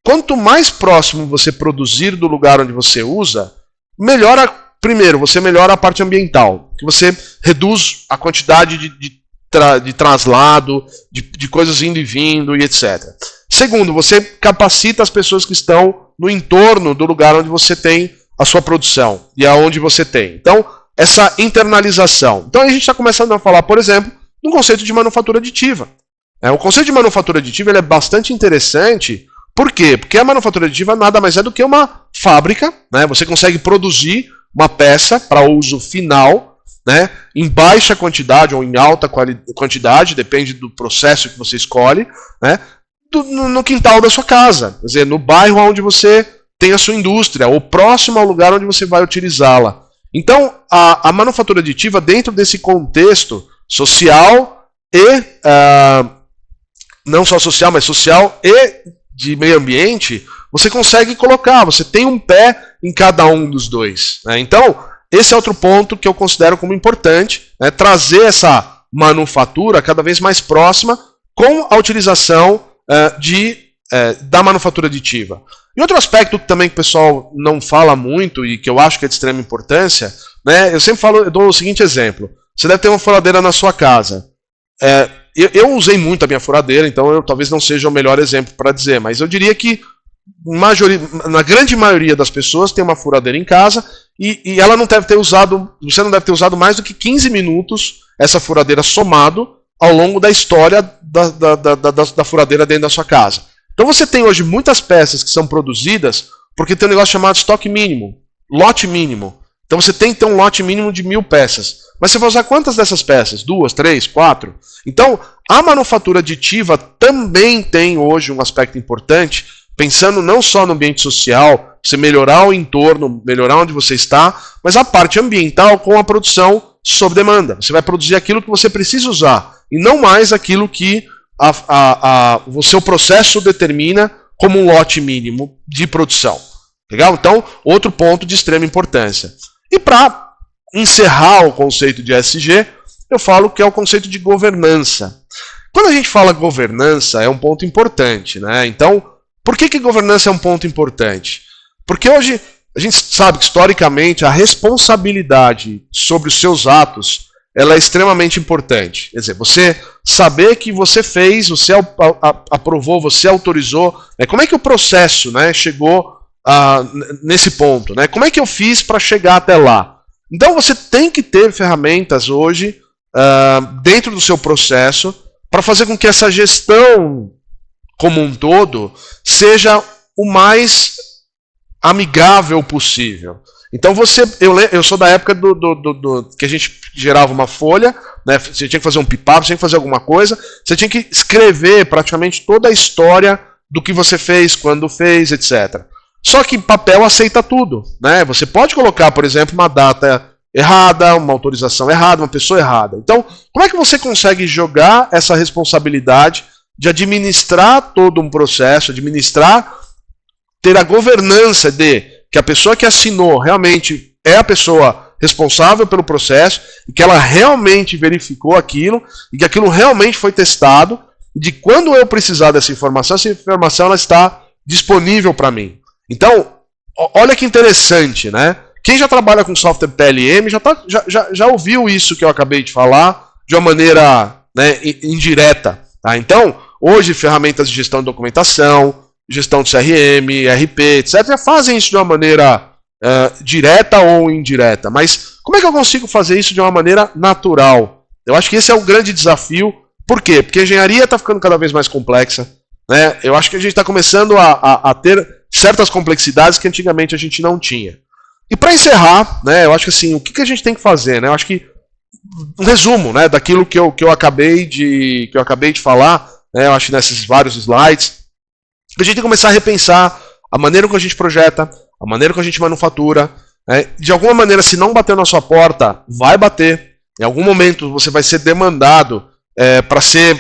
Quanto mais próximo você produzir do lugar onde você usa, melhora. Primeiro, você melhora a parte ambiental, que você reduz a quantidade de traslado, de coisas indo e vindo e etc. Segundo, você capacita as pessoas que estão no entorno do lugar onde você tem a sua produção e aonde você tem. Então, essa internalização. Então, a gente está começando a falar, por exemplo, do conceito de manufatura aditiva. O conceito de manufatura aditiva ele é bastante interessante. Por quê? Porque a manufatura aditiva nada mais é do que uma fábrica, né? Você consegue produzir uma peça para uso final, né, em baixa quantidade ou em alta quantidade, depende do processo que você escolhe, né, no quintal da sua casa, quer dizer, no bairro onde você tem a sua indústria, ou próximo ao lugar onde você vai utilizá-la. Então, a manufatura aditiva, dentro desse contexto social e, não só social, mas social e de meio ambiente, você consegue colocar, você tem um pé em cada um dos dois, né? Então, esse é outro ponto que eu considero como importante, né? Trazer essa manufatura cada vez mais próxima com a utilização da manufatura aditiva. E outro aspecto também que o pessoal não fala muito e que eu acho que é de extrema importância, né? Eu sempre falo, eu dou o seguinte exemplo: você deve ter uma furadeira na sua casa. Eu usei muito a minha furadeira, então eu talvez não seja o melhor exemplo para dizer, mas eu diria que na grande maioria das pessoas tem uma furadeira em casa e ela não deve ter usado, você não deve ter usado mais do que 15 minutos essa furadeira somado ao longo da história da furadeira dentro da sua casa. Então você tem hoje muitas peças que são produzidas porque tem um negócio chamado estoque mínimo. lote mínimo. Então você tem que ter um lote mínimo de 1000 peças. Mas você vai usar quantas dessas peças? 2, 3, 4? Então, a manufatura aditiva também tem hoje um aspecto importante, pensando não só no ambiente social, você melhorar o entorno, melhorar onde você está, mas a parte ambiental com a produção sob demanda. Você vai produzir aquilo que você precisa usar, e não mais aquilo que o seu processo determina como um lote mínimo de produção. Legal? Então, outro ponto de extrema importância. E para encerrar o conceito de ESG, eu falo que é o conceito de governança. Quando a gente fala governança, é um ponto importante, né? Então, por que governança é um ponto importante? Porque hoje a gente sabe que, historicamente, a responsabilidade sobre os seus atos ela é extremamente importante. Quer dizer, você saber que você fez, você aprovou, você autorizou, né? Como é que o processo, né, chegou nesse ponto? Né? Como é que eu fiz para chegar até lá? Então você tem que ter ferramentas hoje dentro do seu processo para fazer com que essa gestão como um todo seja o mais amigável possível. Então eu sou da época que a gente gerava uma folha, né? Você tinha que fazer um pipado, você tinha que fazer alguma coisa, você tinha que escrever praticamente toda a história do que você fez, quando fez, etc. Só que papel aceita tudo, né? Você pode colocar, por exemplo, uma data errada, uma autorização errada, uma pessoa errada. Então, como é que você consegue jogar essa responsabilidade de administrar todo um processo, ter a governança de que a pessoa que assinou realmente é a pessoa responsável pelo processo, e que ela realmente verificou aquilo, e que aquilo realmente foi testado, e de quando eu precisar dessa informação, essa informação ela está disponível para mim. Então, olha que interessante, né? Quem já trabalha com software PLM já ouviu isso que eu acabei de falar de uma maneira, né, indireta. Tá? Então, hoje, ferramentas de gestão de documentação, gestão de CRM, RP, etc., já fazem isso de uma maneira direta ou indireta. Mas como é que eu consigo fazer isso de uma maneira natural? Eu acho que esse é o grande desafio. Por quê? Porque a engenharia está ficando cada vez mais complexa. Né? Eu acho que a gente está começando a ter certas complexidades que antigamente a gente não tinha. E para encerrar, né, eu acho que assim, o que a gente tem que fazer? Né? Eu acho que um resumo, né, daquilo que eu acabei de falar, né, eu acho que nesses vários slides, a gente tem que começar a repensar a maneira como a gente projeta, a maneira como a gente manufatura. Né? De alguma maneira, se não bater na sua porta, vai bater. Em algum momento você vai ser demandado para ser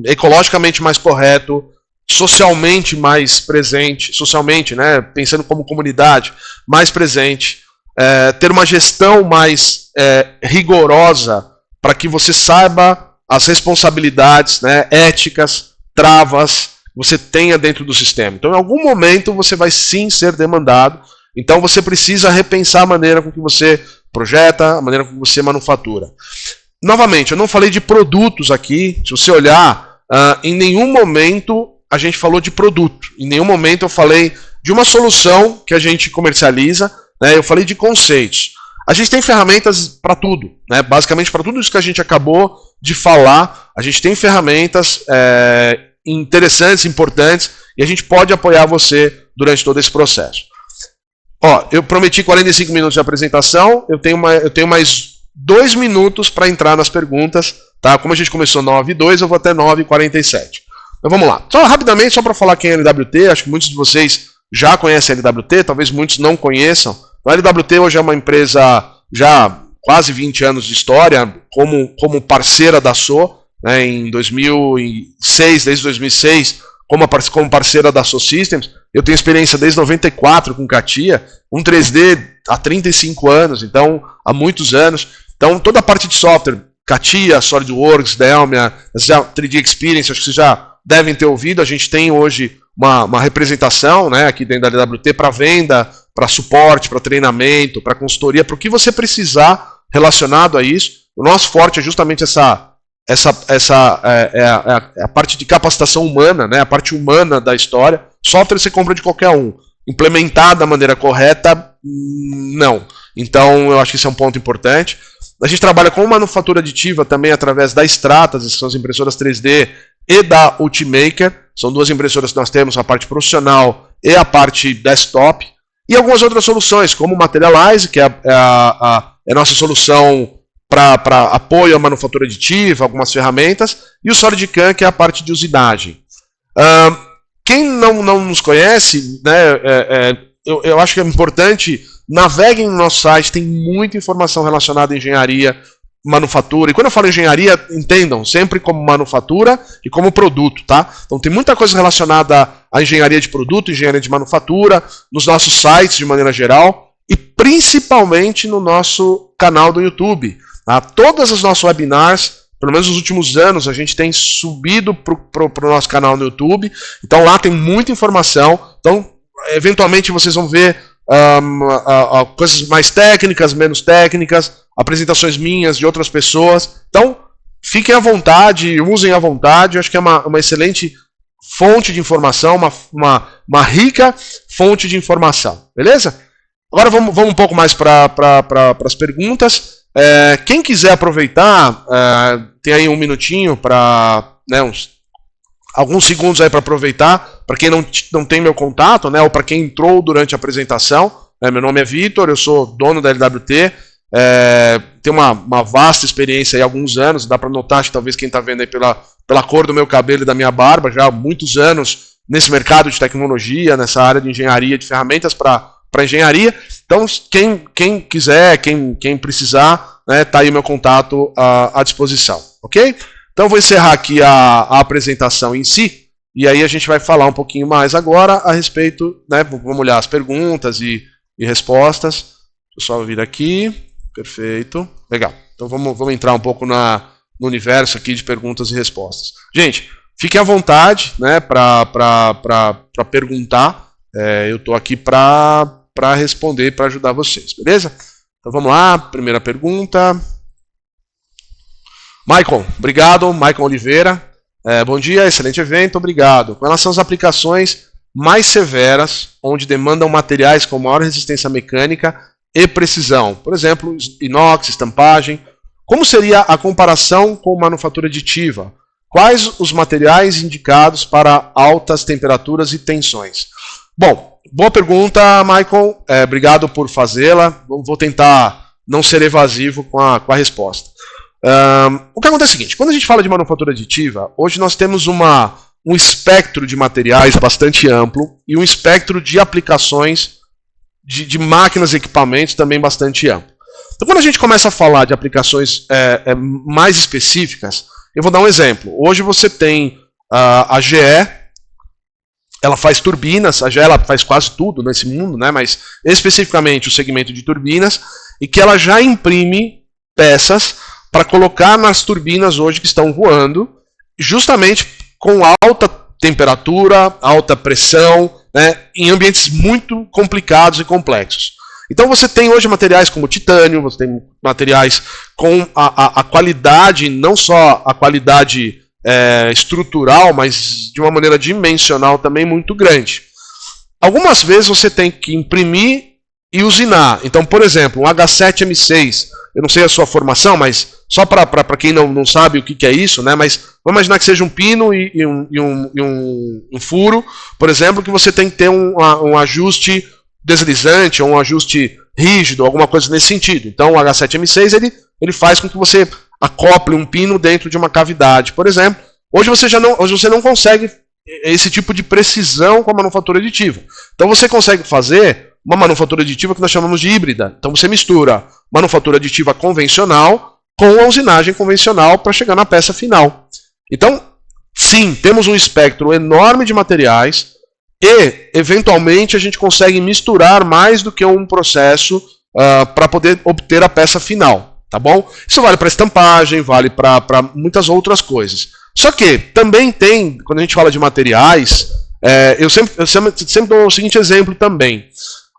ecologicamente mais correto, socialmente mais presente, socialmente, né, pensando como comunidade, mais presente, ter uma gestão mais rigorosa para que você saiba as responsabilidades, né, éticas, travas que você tenha dentro do sistema. Então, em algum momento, você vai sim ser demandado. Então, você precisa repensar a maneira com que você projeta, a maneira com que você manufatura. Novamente, eu não falei de produtos aqui. Se você olhar, em nenhum momento a gente falou de produto. Em nenhum momento eu falei de uma solução que a gente comercializa. Né? Eu falei de conceitos. A gente tem ferramentas para tudo. Né? Basicamente, para tudo isso que a gente acabou de falar, a gente tem ferramentas interessantes, importantes, e a gente pode apoiar você durante todo esse processo. Ó, eu prometi 45 minutos de apresentação, eu tenho mais 2 minutos para entrar nas perguntas. Tá? Como a gente começou 9h02, eu vou até 9h47. Então vamos lá. Só rapidamente, só para falar quem é a LWT, acho que muitos de vocês já conhecem a LWT, talvez muitos não conheçam. A LWT hoje é uma empresa já quase 20 anos de história, como parceira da SO, né, em 2006, desde 2006, como parceira da SO Systems. Eu tenho experiência desde 94 com CATIA, com 3D há 35 anos, então há muitos anos. Então toda a parte de software, CATIA, SolidWorks, Delmia, 3D Experience, acho que vocês já devem ter ouvido. A gente tem hoje uma representação, né, aqui dentro da LWT para venda, para suporte, para treinamento, para consultoria, para o que você precisar relacionado a isso. O nosso forte é justamente a parte de capacitação humana, né, a parte humana da história. Software você compra de qualquer um. Implementar da maneira correta, não. Então eu acho que esse é um ponto importante. A gente trabalha com manufatura aditiva também através da Stratas, que são as impressoras 3D, e da Ultimaker. São 2 impressoras que nós temos, a parte profissional e a parte desktop. e algumas outras soluções, como o Materialize, que é a nossa solução para apoio à manufatura aditiva, algumas ferramentas, e o SolidCAM, que é a parte de usinagem. Quem não nos conhece, né, eu acho que é importante, naveguem no nosso site, tem muita informação relacionada à engenharia, manufatura. E quando eu falo engenharia, entendam, sempre como manufatura e como produto, tá? Então tem muita coisa relacionada à engenharia de produto, engenharia de manufatura, nos nossos sites de maneira geral, e principalmente no nosso canal do YouTube. Tá? Todas as nossos webinars, pelo menos nos últimos anos, a gente tem subido para o nosso canal no YouTube. Então lá tem muita informação. Então, eventualmente vocês vão ver coisas mais técnicas, menos técnicas, apresentações minhas, de outras pessoas. Então, fiquem à vontade, usem à vontade. Eu acho que é uma excelente fonte de informação, uma rica fonte de informação. Beleza? Agora vamos um pouco mais para as perguntas. Quem quiser aproveitar, tem aí um minutinho para, né, alguns segundos aí para aproveitar, para quem não tem meu contato, né, ou para quem entrou durante a apresentação. Meu nome é Vitor, eu sou dono da LWT, tenho uma vasta experiência aí há alguns anos, dá para notar, acho que talvez quem está vendo aí pela cor do meu cabelo e da minha barba, já há muitos anos nesse mercado de tecnologia, nessa área de engenharia, de ferramentas para engenharia. Então, quem quiser, quem precisar, né, tá aí o meu contato à disposição, ok? Então, vou encerrar aqui a apresentação em si, e aí a gente vai falar um pouquinho mais agora a respeito, né, vamos olhar as perguntas e respostas. Deixa eu só vir aqui, perfeito, legal. Então, vamos entrar um pouco no universo aqui de perguntas e respostas. Gente, fiquem à vontade, né, para perguntar, eu estou aqui para responder, para ajudar vocês, beleza? Então, vamos lá, primeira pergunta. Maicon, obrigado. Maicon Oliveira. Bom dia, excelente evento, obrigado. Com relação às aplicações mais severas, onde demandam materiais com maior resistência mecânica e precisão, por exemplo, inox, estampagem, como seria a comparação com manufatura aditiva? Quais os materiais indicados para altas temperaturas e tensões? Bom, boa pergunta, Maicon. Obrigado por fazê-la. Vou tentar não ser evasivo com a resposta. O que acontece é o seguinte, quando a gente fala de manufatura aditiva, hoje nós temos um espectro de materiais bastante amplo e um espectro de aplicações de máquinas e equipamentos também bastante amplo. Então, quando a gente começa a falar de aplicações mais específicas, eu vou dar um exemplo. Hoje você tem a GE, ela faz turbinas, a GE ela faz quase tudo nesse mundo, né? Mas especificamente o segmento de turbinas, e que ela já imprime peças para colocar nas turbinas hoje que estão voando, justamente com alta temperatura, alta pressão, né, em ambientes muito complicados e complexos. Então você tem hoje materiais como titânio, você tem materiais com a qualidade, não só a qualidade estrutural, mas de uma maneira dimensional também muito grande. Algumas vezes você tem que imprimir e usinar. Então, por exemplo, um H7M6, eu não sei a sua formação, mas só para quem não sabe o que é isso, né? Mas vamos imaginar que seja um pino e um furo, por exemplo, que você tem que ter um ajuste deslizante ou um ajuste rígido, alguma coisa nesse sentido. Então o H7M6 ele faz com que você acople um pino dentro de uma cavidade, por exemplo. Hoje você não consegue esse tipo de precisão com a manufatura aditiva. Então você consegue fazer uma manufatura aditiva que nós chamamos de híbrida. Então você mistura manufatura aditiva convencional com a usinagem convencional para chegar na peça final. Então, sim, temos um espectro enorme de materiais e, eventualmente, a gente consegue misturar mais do que um processo para poder obter a peça final. Tá bom? Isso vale para estampagem, vale para muitas outras coisas. Só que também tem, quando a gente fala de materiais, eu sempre dou o seguinte exemplo também.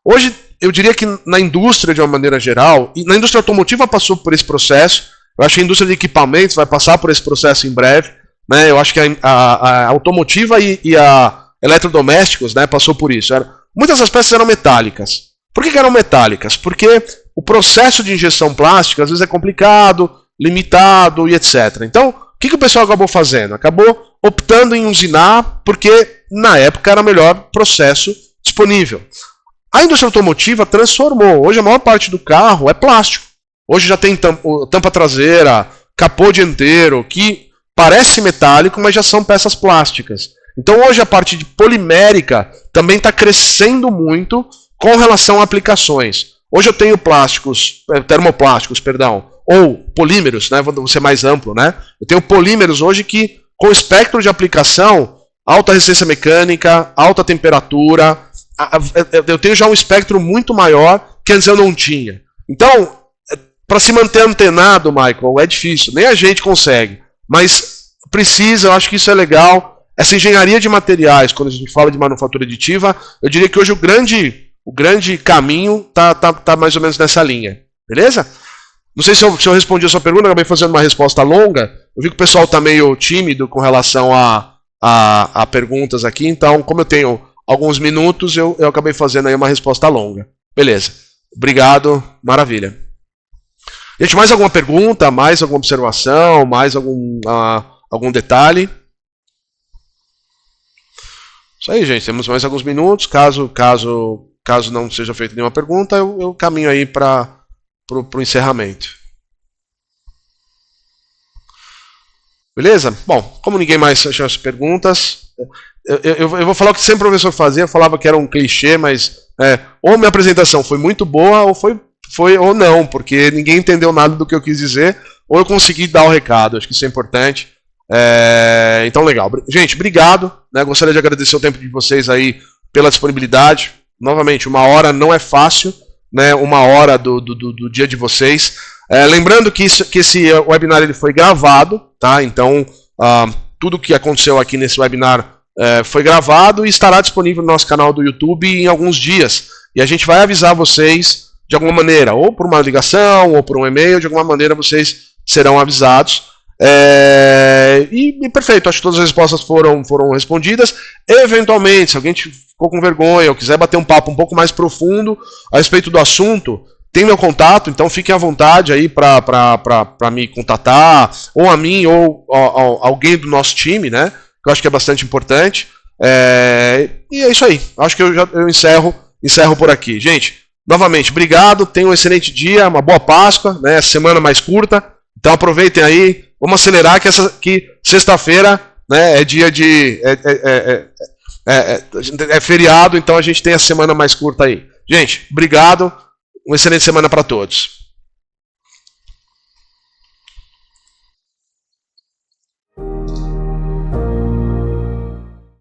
Hoje, eu diria que na indústria, de uma maneira geral, e na indústria automotiva passou por esse processo, eu acho que a indústria de equipamentos vai passar por esse processo em breve, né? Eu acho que a automotiva e a eletrodomésticos, né, passou por isso. Muitas das peças eram metálicas. Por que eram metálicas? Porque o processo de injeção plástica às vezes é complicado, limitado e etc. Então, o que o pessoal acabou fazendo? Acabou optando em usinar porque na época era o melhor processo disponível. A indústria automotiva transformou. Hoje a maior parte do carro é plástico. Hoje já tem tampa traseira, capô dianteiro, que parece metálico, mas já são peças plásticas. Então hoje a parte de polimérica também está crescendo muito com relação a aplicações. Hoje eu tenho termoplásticos, perdão, ou polímeros, né? Vou ser mais amplo, né? Eu tenho polímeros hoje que, com espectro de aplicação, alta resistência mecânica, alta temperatura, eu tenho já um espectro muito maior que antes eu não tinha. Então, para se manter antenado, Michael, é difícil, nem a gente consegue, mas precisa, eu acho que isso é legal. Essa engenharia de materiais, quando a gente fala de manufatura aditiva, eu diria que hoje o grande caminho tá mais ou menos nessa linha. Beleza? Não sei se eu respondi a sua pergunta, acabei fazendo uma resposta longa. Eu vi que o pessoal está meio tímido com relação a perguntas aqui, então, como eu tenho alguns minutos, eu acabei fazendo aí uma resposta longa. Beleza. Obrigado. Maravilha. Gente, mais alguma pergunta? Mais alguma observação? Mais algum detalhe? Isso aí, gente. Temos mais alguns minutos. Caso não seja feita nenhuma pergunta, eu caminho aí para o encerramento. Beleza? Bom, como ninguém mais tinha as perguntas, eu vou falar o que sempre o professor fazia. Eu falava que era um clichê, mas ou minha apresentação foi muito boa, ou não, porque ninguém entendeu nada do que eu quis dizer, ou eu consegui dar o recado. Acho que isso é importante. Então, legal. Gente, obrigado. Né? Gostaria de agradecer o tempo de vocês aí pela disponibilidade. Novamente, 1 hora não é fácil, né? 1 hora do dia de vocês. Lembrando que esse webinar ele foi gravado, tá? Então, tudo que aconteceu aqui nesse webinar foi gravado e estará disponível no nosso canal do YouTube em alguns dias. E a gente vai avisar vocês de alguma maneira, ou por uma ligação, ou por um e-mail, de alguma maneira vocês serão avisados. Perfeito, acho que todas as respostas foram respondidas. Eventualmente, se alguém ficou com vergonha ou quiser bater um papo um pouco mais profundo a respeito do assunto, tem meu contato, então fiquem à vontade aí para me contatar, ou a mim, ou alguém do nosso time, né? Que eu acho que é bastante importante. E é isso aí. Acho que eu encerro por aqui. Gente, novamente, obrigado. Tenham um excelente dia, uma boa Páscoa, né? Semana mais curta. Então aproveitem aí. Vamos acelerar que sexta-feira, né, é dia de... É feriado, então a gente tem a semana mais curta aí. Gente, obrigado. Uma excelente semana para todos.